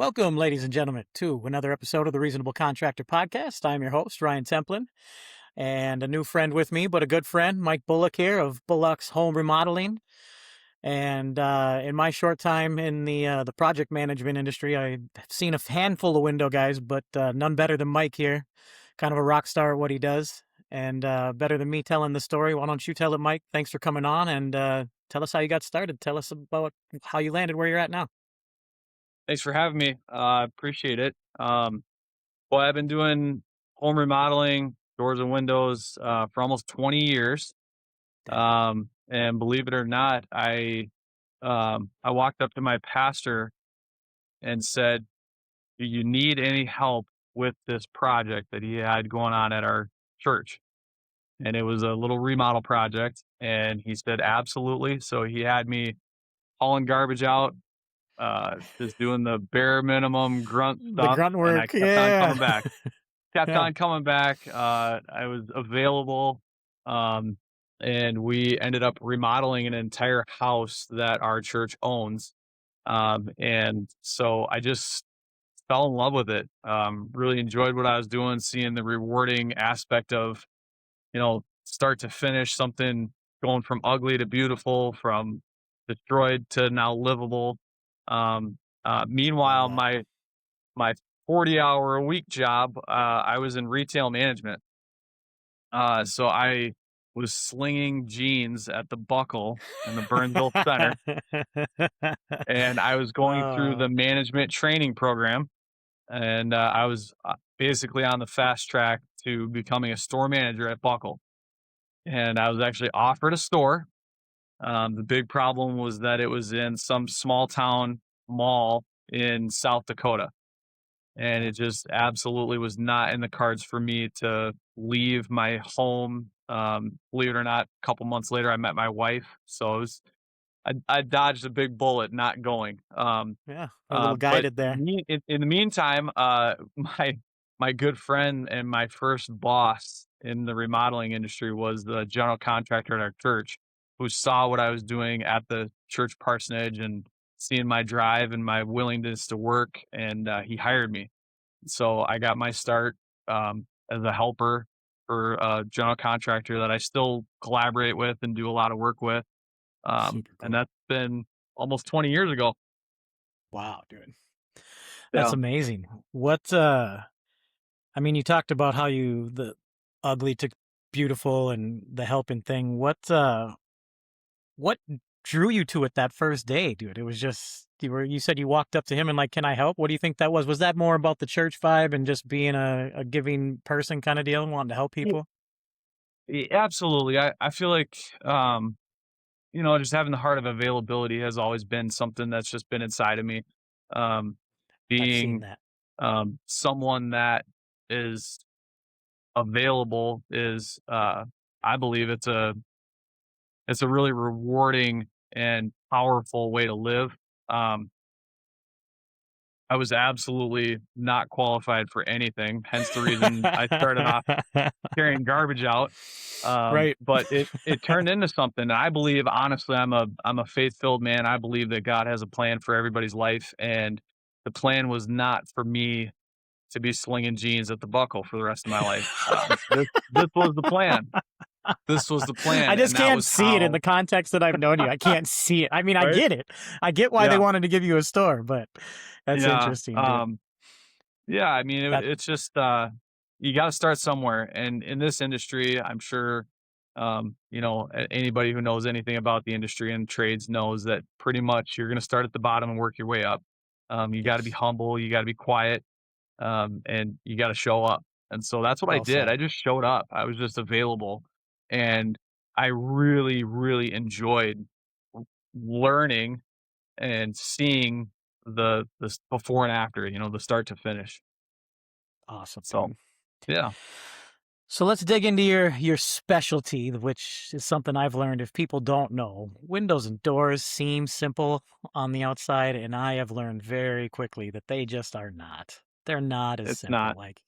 Welcome, ladies and gentlemen, to another episode of the Reasonable Contractor podcast. I'm your host, Ryan Templin, and a new friend with me, but a good friend, Mike Bullock here of Bullock's Home Remodeling. And in my short time in the project management industry, I've seen a handful of window guys, but none better than Mike here. Kind of a rock star at what he does, and better than me telling the story. Why don't you tell it, Mike? Thanks for coming on, and tell us how you got started. Tell us about how you landed where you're at now. Thanks for having me. I appreciate it. Well, I've been doing home remodeling, doors and windows, for almost 20 years. Dang. And believe it or not, I walked up to my pastor and said, "Do you need any help with this project that he had going on at our church?" And it was a little remodel project. And he said, "Absolutely." So he had me hauling garbage out, just doing the bare minimum grunt The stuff, grunt and I work, kept on yeah. coming back. Kept Yeah. on coming back. I was available, um, and we ended up remodeling an entire house that our church owns. And so I just fell in love with it. Really enjoyed what I was doing, seeing the rewarding aspect of, start to finish, something going from ugly to beautiful, from destroyed to now livable. Love Meanwhile, that. my 40-hour-a-week job, I was in retail management. So I was slinging jeans at the Buckle in the Burnsville Center, and I was going through Oh, the management training program, and I was basically on the fast track to becoming a store manager at Buckle. And I was actually offered a store. The big problem was that it was in some small town mall in South Dakota. And yeah. it just absolutely was not in the cards for me to leave my home. Believe it or not, a couple months later, I met my wife. So I dodged a big bullet not going. Yeah. A little But guided there. in the meantime, my good friend and my first boss in the remodeling industry was the general contractor at our church, who saw what I was doing at the church parsonage and seeing my drive and my willingness to work, and he hired me. So I got my start, as a helper for a general contractor that I still collaborate with and do a lot of work with. Super And cool. that's been almost 20 years ago. Wow, dude. That's Yeah. amazing. I mean, you talked about how the ugly to beautiful and the helping thing. What drew you to it that first day, dude? It was just, you said you walked up to him and like, can I help? What do you think that was? Was that more about the church vibe and just being a giving person kind of deal and wanting to help Ye- people? Absolutely. I feel like, just having the heart of availability has always been something that's just been inside of me. Um, I've seen being that. someone that is available is, I believe it's a really rewarding and powerful way to live. Um, I was absolutely not qualified for anything, hence the reason I started off carrying garbage out. Right. But it turned into something. And I believe, honestly, I'm a faith-filled man. I believe that God has a plan for everybody's life, and the plan was not for me to be slinging jeans at the Buckle for the rest of my life. This was the plan. This was the I plan, just and that can't was see it in how. the context that I've known you. I can't see it. I mean, I Right? get it. I get why they Yeah. wanted to give you a store, but that's Yeah. interesting, dude. Yeah, I mean, That it's just, you gotta start somewhere, and in this industry, I'm sure, anybody who knows anything about the industry and trades knows that pretty much you're gonna start at the bottom and work your way up. You gotta be yes. humble, you gotta be quiet, and you gotta show up, and so that's what I Well did. said. I just showed up. I was just available, and I really, really enjoyed learning and seeing the before and after, the start to finish. Awesome, So, dude. yeah. So let's dig into your specialty, which is something I've learned if people don't know. Windows and doors seem simple on the outside, and I have learned very quickly that they just are not. They're not as It's simple. not. Like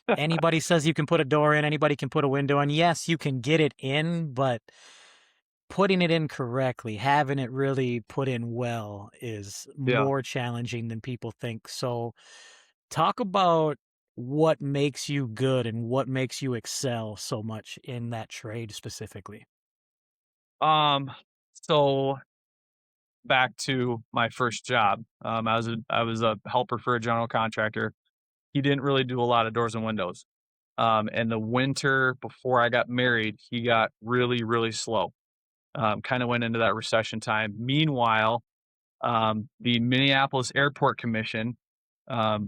anybody says you can put a door in, anybody can put a window in. Yes, you can get it in, but putting it in correctly, having it really put in well is Yeah. more challenging than people think. So, talk about what makes you good and what makes you excel so much in that trade specifically. Um, so back to my first job. I was a helper for a general contractor. He didn't really do a lot of doors and windows. And the winter before I got married, he got really, really slow. Kind of went into that recession time. Meanwhile, the Minneapolis Airport Commission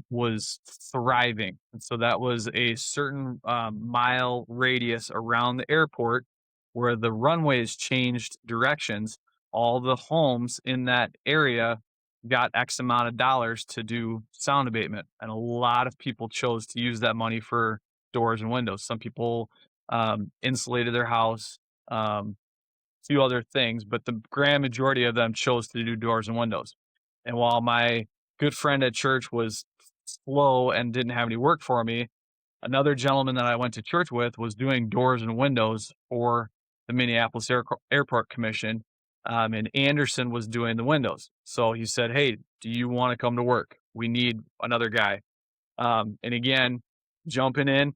was thriving. And so that was a certain mile radius around the airport where the runways changed directions. All the homes in that area got X amount of dollars to do sound abatement. And a lot of people chose to use that money for doors and windows. Some people insulated their house. Few other things, but the grand majority of them chose to do doors and windows. And while my good friend at church was slow and didn't have any work for me, another gentleman that I went to church with was doing doors and windows for the Minneapolis Airport Commission. And Andersen was doing the windows. So he said, "Hey, do you want to come to work? We need another guy." And again, jumping in,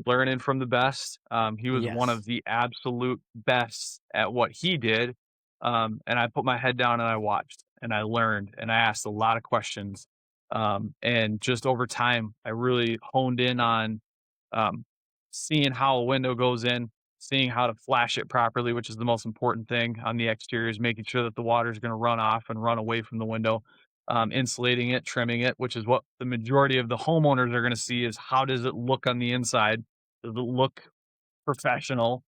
learning from the best. He was one Yes. of the absolute best at what he did. And I put my head down and I watched and I learned and I asked a lot of questions. And just over time, I really honed in on um, seeing how a window goes in, seeing how to flash it properly, which is the most important thing on the exteriors, making sure that the water is going to run off and run away from the window, insulating it, trimming it, which is what the majority of the homeowners are going to see is how does it look on the inside? Does it look professional,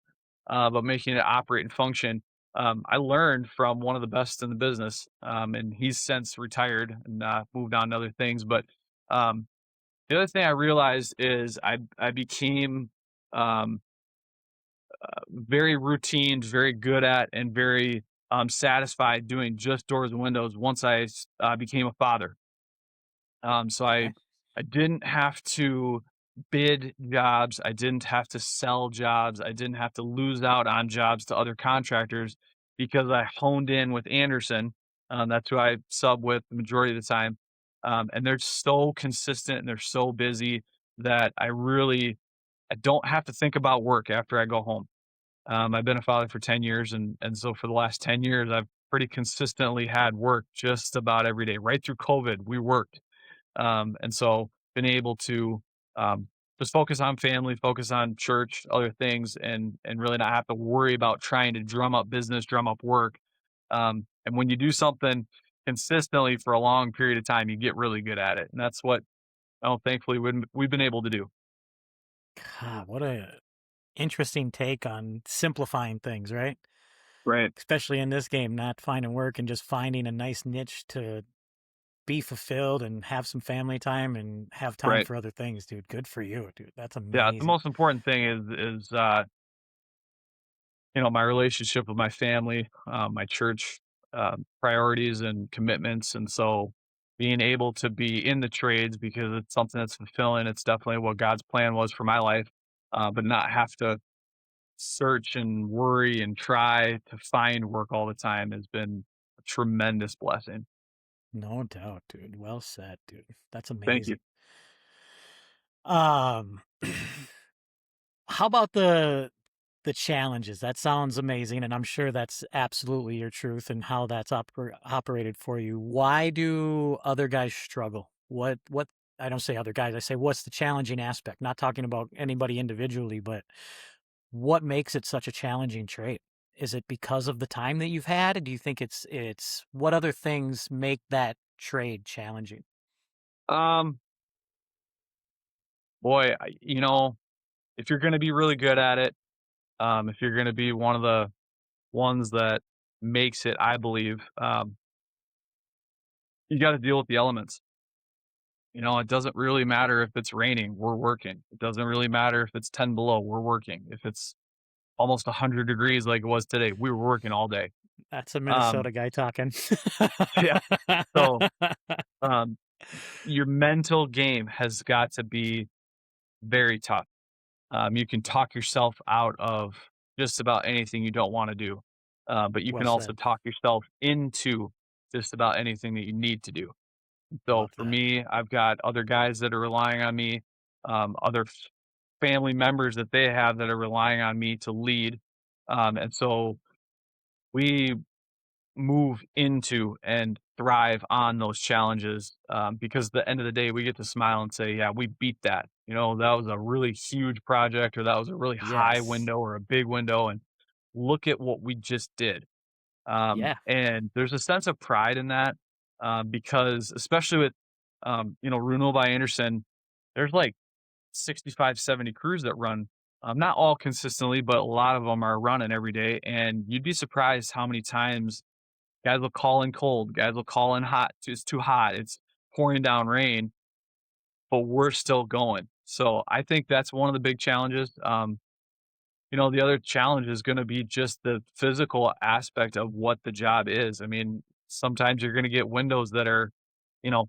but making it operate and function? I learned from one of the best in the business, and he's since retired and moved on to other things. But um, the other thing I realized is I became um, very routine, very good at, and very satisfied doing just doors and windows once I became a father. So Okay. I didn't have to bid jobs. I didn't have to sell jobs. I didn't have to lose out on jobs to other contractors because I honed in with Andersen. That's who I sub with the majority of the time. And they're so consistent and they're so busy that I don't have to think about work after I go home. I've been a father for 10 years, and so for the last 10 years, I've pretty consistently had work just about every day. Right through COVID, we worked. And so been able to um, just focus on family, focus on church, other things, and really not have to worry about trying to drum up business, drum up work. And when you do something consistently for a long period of time, you get really good at it, and that's what thankfully we've been able to do. God, what a interesting take on simplifying things, right? Right, Especially in this game, not finding work and just finding a nice niche to be fulfilled and have some family time and have time right. for other things, dude. Good for you, dude. That's Yeah, the amazing. most important thing is my relationship with my family, my church priorities and commitments, and so being able to be in the trades because it's something that's fulfilling. It's definitely what God's plan was for my life, but not have to search and worry and try to find work all the time has been a tremendous blessing. No doubt, dude. Well said, dude. That's Thank you. amazing. Um, how about the challenges? That sounds amazing, and I'm sure that's absolutely your truth and how that's operated for you. Why do other guys struggle? What I don't say other guys, I say what's the challenging aspect? Not talking about anybody individually, but what makes it such a challenging trait? Is it because of the time that you've had? Do you think it's what other things make that trade challenging? Um, boy, if you're going to be really good at it, if you're going to be one of the ones that makes it, I believe, you got to deal with the elements. It doesn't really matter if it's raining, we're working. It doesn't really matter if it's 10 below, we're working. If it's almost 100 degrees like it was today, we were working all day. That's a Um, Minnesota guy talking. yeah. So, um, your mental game has got to be very tough. You can talk yourself out of just about anything you don't want to do. but you Well can also said. talk yourself into just about anything that you need to do. So Love for that. me, I've got other guys that are relying on me, other family members that they have that are relying on me to lead. And so we move into and thrive on those challenges, because at the end of the day, we get to smile and say, yeah, we beat that. That was a really huge project, or that was a really high Yes. window or a big window. And look at what we just did. Yeah. And there's a sense of pride in that, because especially with, Renewal by Andersen, there's like 65, 70 crews that run, not all consistently, but a lot of them are running every day. And you'd be surprised how many times guys will call in cold, guys will call in hot. It's too hot. It's pouring down rain, but we're still going. So I think that's one of the big challenges. The other challenge is going to be just the physical aspect of what the job is. I mean, sometimes you're going to get windows that are, you know,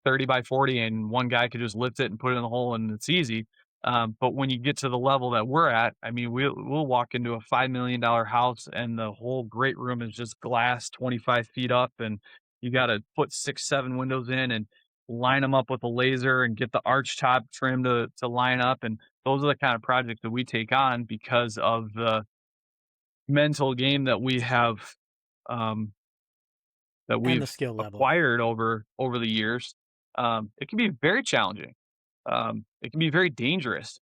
30 by 40 and one guy could just lift it and put it in the hole and it's easy. But when you get to the level that we're at, I mean, we'll walk into a $5 million house and the whole great room is just glass 25 feet up, and you got to put 6, 7 windows in and line them up with a laser and get the arch top trim to line up. And those are the kind of projects that we take on because of the mental game that we have, um, that And the we've skill level. acquired over the years. It can be very challenging. It can be very dangerous.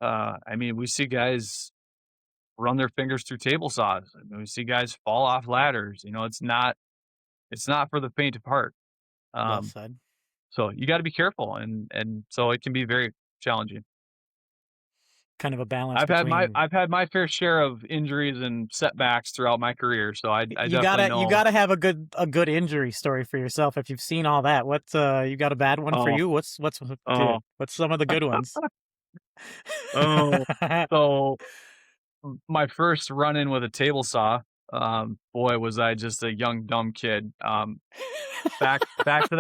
I mean, we see guys run their fingers through table saws. I mean, we see guys fall off ladders. It's not for the faint of heart. Well Um, said. so you got to be careful, and so it can be very challenging. Kind of a balance between I've had my fair share of injuries and setbacks throughout my career, so I you definitely gotta you know. gotta have a good injury story for yourself if you've seen all that. What you got a bad one for Oh, you? What's oh, good? What's some of the good ones? oh. So my first run in with a table saw, boy, was I just a young dumb kid. Back to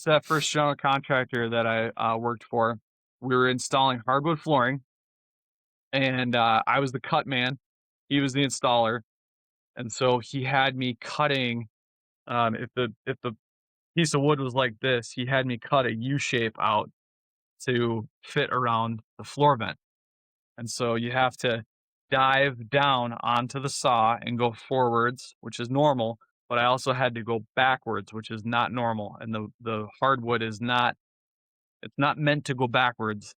that first general contractor that I worked for. We were installing hardwood flooring, and I was the cut man. He was the installer, and so he had me cutting. If the piece of wood was like this, he had me cut a U shape out to fit around the floor vent. And so you have to dive down onto the saw and go forwards, which is normal, but I also had to go backwards, which is not normal. And the hardwood is not it's not meant to go backwards.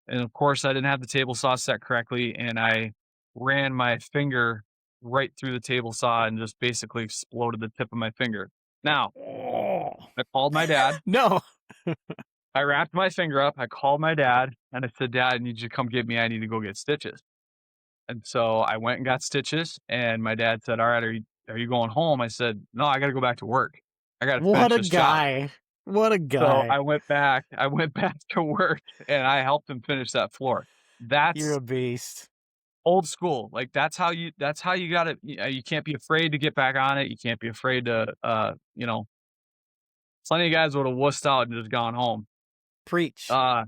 And of course, I didn't have the table saw set correctly, and I ran my finger right through the table saw and just basically exploded the tip of my finger. Now, Oh. I called my dad. No. I wrapped my finger up. I called my dad and I said, "Dad, I need you to come get me. I need to go get stitches." And so I went and got stitches, and my dad said, "All right, are you going home?" I said, "No, I got to go back to work. I got to What finish a this job." guy. What a So guy. I went back to work and I helped him finish that floor. You're That's a beast. old school. Like that's how you got to, you can't be afraid to get back on it. You can't be afraid to, plenty of guys would have wussed out and just gone home. Preach. Uh,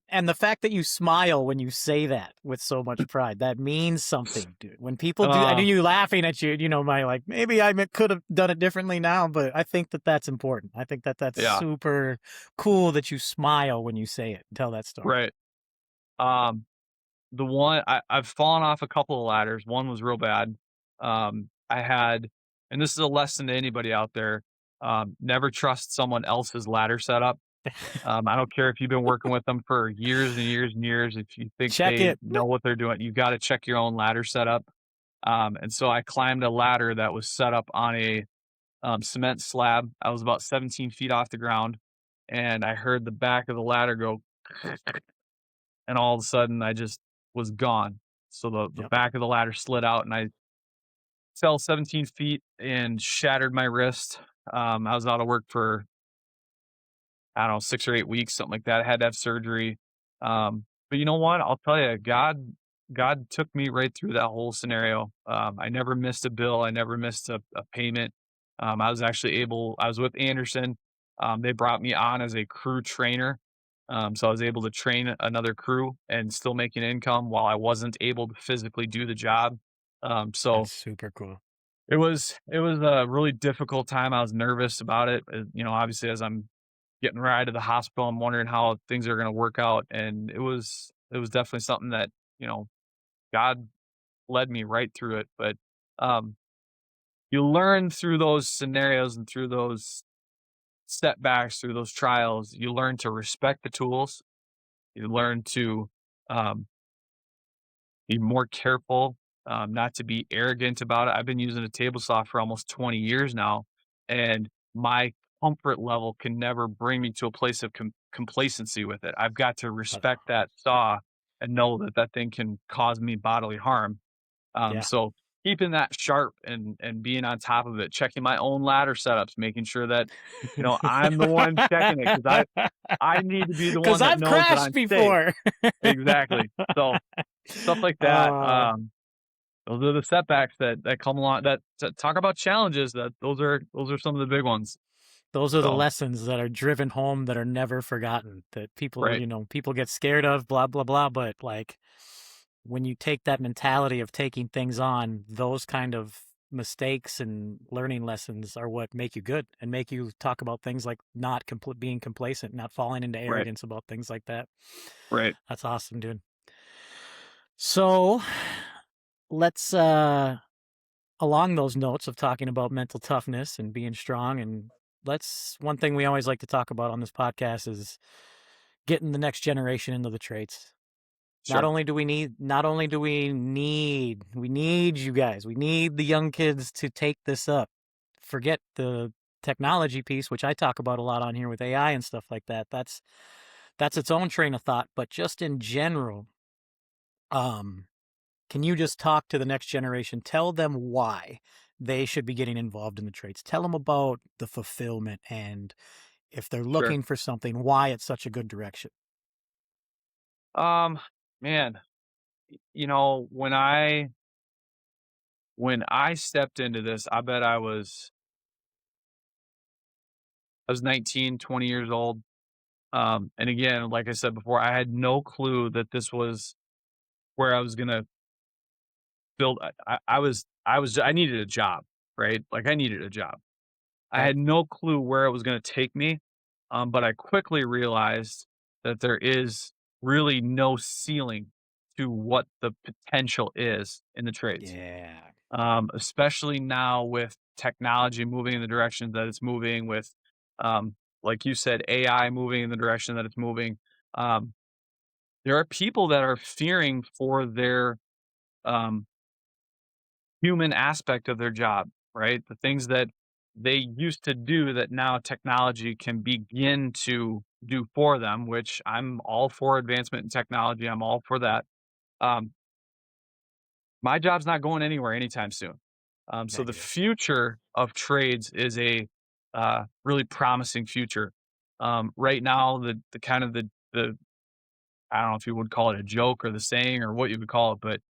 And the fact that you smile when you say that with so much pride, that means something, dude. When people do, I know uh, you laughing at you, my like, maybe I could have done it differently now, but I think that that's important. I think that that's yeah, super cool that you smile when you say it and tell that story. right. Um, I've fallen off a couple of ladders. One was real bad. I had, and this is a lesson to anybody out there. Never trust someone else's ladder setup. I don't care if you've been working with them for years and years and years. If you think Check they it. know what they're doing, you got to check your own ladder setup. And so I climbed a ladder that was set up on a cement slab. I was about 17 feet off the ground, and I heard the back of the ladder go, and all of a sudden I just was gone. So the Yep. back of the ladder slid out, and I fell 17 feet and shattered my wrist. I was out of work for, I don't know, 6 or 8 weeks, something like that. I had to have surgery. But you know what? I'll tell you, God took me right through that whole scenario. I never missed a bill. I never missed a payment. I was with Andersen. They brought me on as a crew trainer. So I was able to train another crew and still make an income while I wasn't able to physically do the job. So That's super cool. it was a really difficult time. I was nervous about it. Obviously, as I'm getting right to the hospital, I'm wondering how things are going to work out, and it was definitely something that you know God led me right through it. But um, you learn through those scenarios and through those setbacks, through those trials. You learn to respect the tools. You learn to um, be more careful, not to be arrogant about it. I've been using a table saw for almost 20 years now, and my comfort level can never bring me to a place of complacency with it. I've got to Uh, respect that saw and know that that thing can cause me bodily harm. yeah. So keeping that sharp and being on top of it, checking my own ladder setups, making sure that I'm the one checking it because I need to be the Because one that I've knows that crashed I'm safe. before. Exactly. So stuff like that. uh, Those are the setbacks that come along. That talk about challenges. Those are some of the big ones. those are the So lessons that are driven home that are never forgotten. That people, right, people get scared of, blah blah blah. But like when you take that mentality of taking things on, those kind of mistakes and learning lessons are what make you good and make you talk about things like not being complacent, not falling into right, arrogance about things like that. right. That's awesome, dude. So let's along those notes of talking about mental toughness and being strong, and let's one thing we always like to talk about on this podcast is getting the next generation into the trades. Sure, Not only do we need you guys. We need the young kids to take this up. Forget the technology piece, which I talk about a lot on here with AI and stuff like that. That's its own train of thought, but just in general, um can you just talk to the next generation? Tell them why they should be getting involved in the trades. Tell them about the fulfillment and if they're sure. looking for something, why it's such a good direction. Um, Man, when I stepped into this, I bet I was 19, 20 years old. And again, like I said before, I had no clue that this was where I was gonna build. I needed a job, right? Like I needed a job. I Right. had no clue where it was gonna take me, but I quickly realized that there is really no ceiling to what the potential is in the trades. Yeah. Especially now with technology moving in the direction that it's moving, with, like you said, AI moving in the direction that it's moving. Um, there are people that are fearing for their um, human aspect of their job, right? The things that they used to do that now technology can begin to do for them, which I'm all for advancement in technology. I'm all for that. Um, my job's not going anywhere anytime soon. So the Negative. future of trades is a really promising future. Right now, the kind of the I don't know if you would call it a joke or the saying or what you would call it, but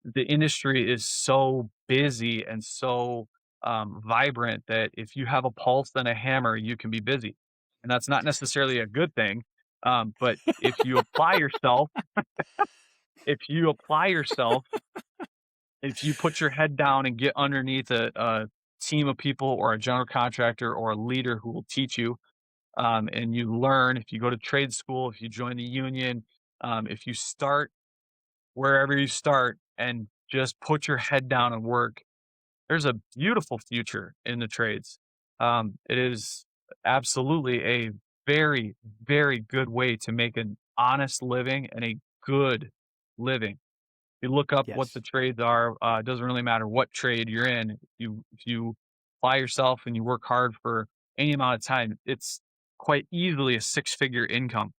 the industry is so busy and so vibrant that if you have a pulse and a hammer, you can be busy, and that's not necessarily a good thing. But if you apply yourself if you put your head down and get underneath a team of people or a general contractor or a leader who will teach you, and you learn, if you go to trade school, if you join the union, if you start wherever you start and just put your head down and work, there's a beautiful future in the trades. It is absolutely a very, very good way to make an honest living and a good living. You look up what the Yes. trades are, it doesn't really matter what trade you're in. If you apply yourself and you work hard for any amount of time, it's quite easily a six-figure income.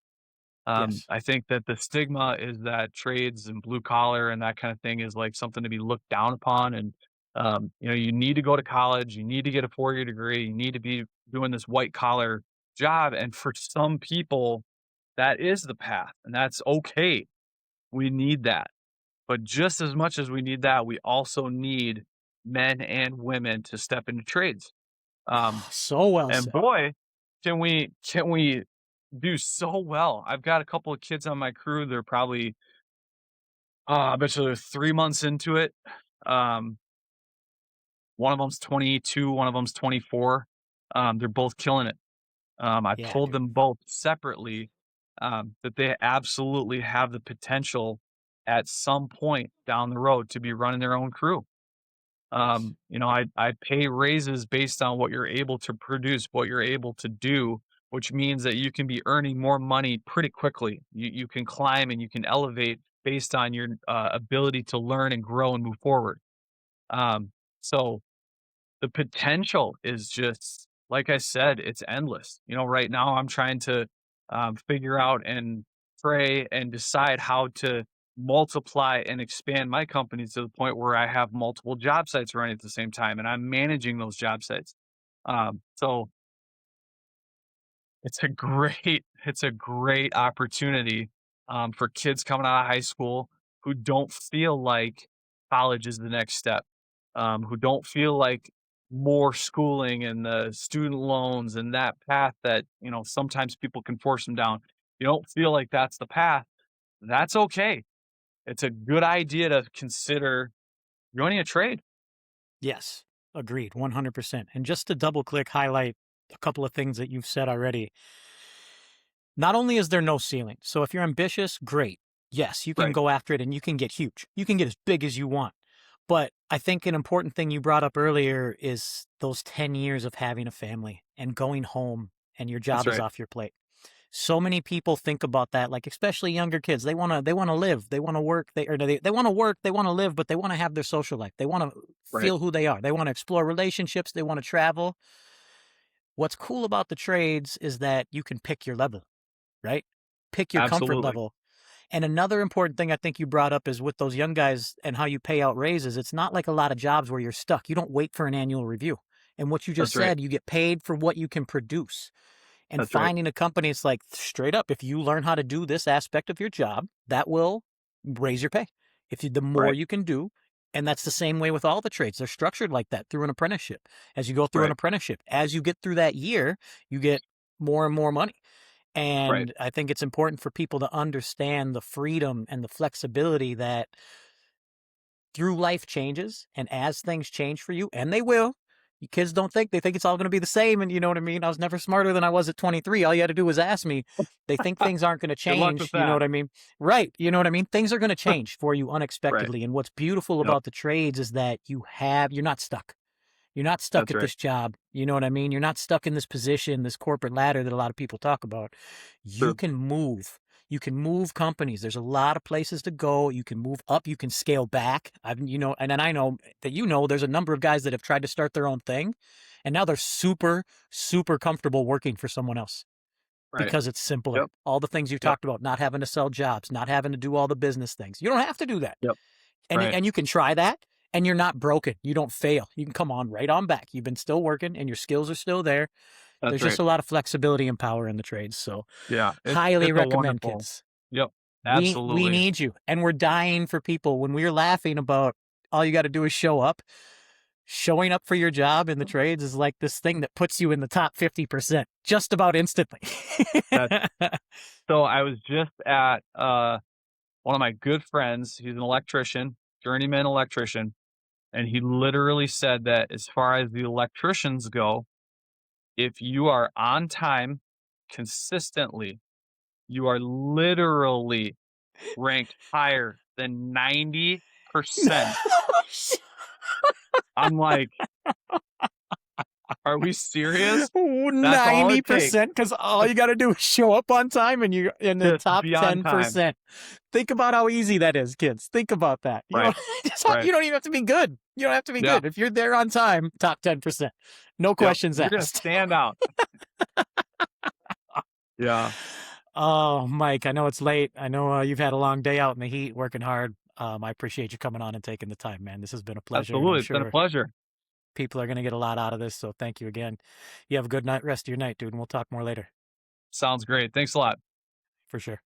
Yes. I think that the stigma is that trades and blue collar and that kind of thing is like something to be looked down upon. And you need to go to college, you need to get a 4-year degree, you need to be doing this white collar job. And for some people, that is the path, and that's okay. We need that. But just as much as we need that, we also need men and women to step into trades. Um, So well and said. boy, can we do so well. I've got a couple of kids on my crew. They're probably, I bet you they're 3 months into it. Um, one of them's 22, one of them's 24. They're both killing it. I've Yeah, told dude. them both separately that they absolutely have the potential at some point down the road to be running their own crew. Yes. I pay raises based on what you're able to produce, what you're able to do, which means that you can be earning more money pretty quickly. You can climb and you can elevate based on your ability to learn and grow and move forward. So the potential is just like I said, it's endless. Right now I'm trying to figure out and pray and decide how to multiply and expand my company to the point where I have multiple job sites running at the same time and I'm managing those job sites. So it's a great opportunity, for kids coming out of high school who don't feel like college is the next step, who don't feel like more schooling and the student loans and that path that, sometimes people can force them down. You don't feel like that's the path. That's okay. It's a good idea to consider joining a trade. Yes. Agreed. 100%. And just to double click, highlight a couple of things that you've said already. Not only is there no ceiling, so if you're ambitious, great. Yes, you can Right. go after it and you can get huge. You can get as big as you want. But I think an important thing you brought up earlier is those 10 years of having a family and going home and your That's job is right. off your plate. So many people think about that, like especially younger kids. They want to live, they want to work, they want to work, they want to live, but they want to have their social life. They want to Right. feel who they are. They want to explore relationships, they want to travel. What's cool about the trades is that you can pick your level, right? Pick your comfort Absolutely. level. And another important thing I think you brought up is with those young guys and how you pay out raises. It's not like a lot of jobs where you're stuck. You don't wait for an annual review. And what you just That's right. said, you get paid for what you can produce. And That's right. finding a company, it's like straight up, if you learn how to do this aspect of your job, that will raise your pay. The more Right. you can do, and that's the same way with all the trades. They're structured like that through an apprenticeship. As you go through an Right. apprenticeship, as you get through that year, you get more and more money. Right. And I think it's important for people to understand the freedom and the flexibility that through life changes and as things change for you, and they will. You kids don't think, they think it's all going to be the same. And you know what I mean? I was never smarter than I was at 23. All you had to do was ask me. They think things aren't going to Good luck with change. You know that. what I mean? Right. You know what I mean? Things are going to change for you Right. unexpectedly. And what's beautiful Yep. about the trades is that you're not stuck. You're not stuck That's at right. this job. You know what I mean? You're not stuck in this position, this corporate ladder that a lot of people talk about. You True. can move. You can move companies. There's a lot of places to go. You can move up. You can scale back. And then I know that there's a number of guys that have tried to start their own thing, and now they're super, super comfortable working for someone else Right. because it's simpler. Yep. All the things you Yep. talked about, not having to sell jobs, not having to do all the business things. You don't have to do that. Yep. And Right. and you can try that and you're not broken. You don't fail. You can come on right on back. You've been still working and your skills are still there. That's There's just right. a lot of flexibility and power in the trades. So Yeah. It's highly it's a recommend, wonderful. kids. Yep. We Absolutely. need you. And we're dying for people. When we're laughing about all you got to do is show up, showing up for your job in the trades is like this thing that puts you in the top 50% just about instantly. That's so I was just at one of my good friends, he's an electrician, journeyman electrician, and he literally said that as far as the electricians go, if you are on time consistently, you are literally ranked higher than 90%. I'm like, "Are we serious? That's all it takes 90%, because all you got to do is show up on time and you're in the to top be on time." 10%. Think about how easy that is, kids. Think about that. Right, right. You don't even have to be good. You don't have to be Yeah, good. If you're there on time, top 10%. No yep. questions You're gonna asked. stand out. Yeah, Oh, Mike, I know it's late. I know you've had a long day out in the heat working hard. I appreciate you coming on and taking the time, man. This has been a pleasure, and I'm absolutely. It's been a sure pleasure. people are going to get a lot out of this. So thank you again. You have a good night, rest of your night, dude, and we'll talk more later Sounds great. Thanks a lot. for sure.